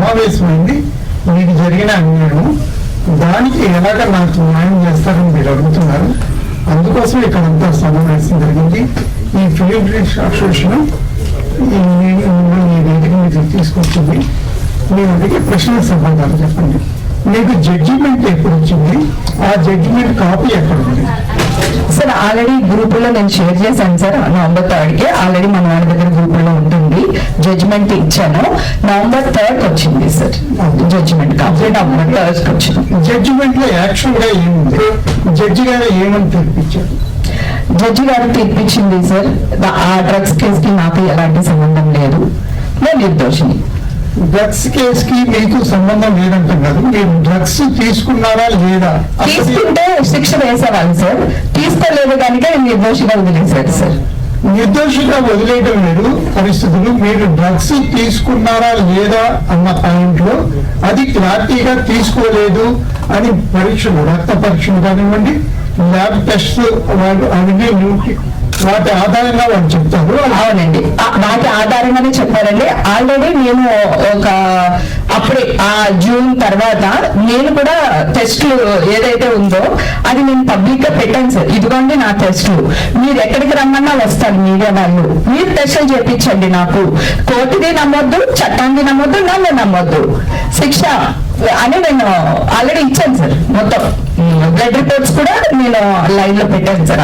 సమావేశమైంది మీకు జరిగిన అన్యాయం, దానికి ఎలాగ నాకు న్యాయం చేస్తారని మీరు అడుగుతున్నారు. అందుకోసం ఇక్కడంతా సమావేశం జరిగింది. ఈ ఫిలిం అసోసియేషన్ ఈ వేదిక మీద తీసుకొచ్చింది. నేను అడిగే ప్రశ్న సమాధానం చెప్పండి. మీకు జడ్జిమెంట్ ఎప్పుడు వచ్చింది? ఆ జడ్జిమెంట్ కాపీ ఎక్కడ ఉంది? సార్ ఆల్రెడీ గ్రూప్ లో నేను షేర్ చేశాను సార్. November 3rd ఆల్రెడీ మన వాళ్ళ దగ్గర గ్రూప్ లో ఉంటుంది. జడ్జిమెంట్ ఇచ్చాను. November 3rd వచ్చింది sir judgement copy. November 3rd వచ్చింది. జడ్జిమెంట్ లో యాక్చువల్ గా ఏముంది? జడ్జి గారు ఏమని తీర్పిచ్చారు? జడ్జి గారు తీర్పిచ్చింది సార్, ఆ డ్రగ్స్ కేసుకి నాకు ఎలాంటి సంబంధం లేదు, నేను నిర్దోషిని. డ్రగ్స్ కేసుకి మీకు సంబంధం లేదంటున్నారు. మీరు డ్రగ్స్ తీసుకున్నారా లేదా? తీసుకుంటే శిక్ష వేసేవాళ్ళు సార్, తీసుకోలేదు కనుక నిర్దోషిగా వదిలేశారు సార్. నిర్దోషిగా వదిలేయడం లేదు పరిస్థితులు. మీరు డ్రగ్స్ తీసుకున్నారా లేదా అన్న పాయింట్ లో అది క్లారిటీగా తీసుకోలేదు అని పరీక్షలు, రక్త పరీక్షలు కానివ్వండి, ల్యాబ్ టెస్ట్ వాళ్ళు అవన్నీ వాటి ఆధారంగా వాళ్ళు చెప్తారు. అవునండి, వాటి ఆధారంగానే చెప్పారండి. ఆల్రెడీ నేను అప్పుడే ఆ జూన్ తర్వాత నేను కూడా టెస్ట్లు ఏదైతే ఉందో అది నేను పబ్లిక్ గా పెట్టాను సార్. ఇదిగోండి నా టెస్టులు, మీరు ఎక్కడికి రమ్మన్నా వస్తాను, మీడియా వాళ్ళు మీరు టెస్టులు చేయించండి. నాకు కోర్టుది నమ్మొద్దు, చట్టాన్ని నమ్మొద్దు, నన్ను నమ్మొద్దు, శిక్ష అని నేను ఆల్రెడీ ఇచ్చాను సార్. మొత్తం బ్లడ్ రిపోర్ట్స్ కూడా నేను లైవ్ లో పెట్టాను సార్.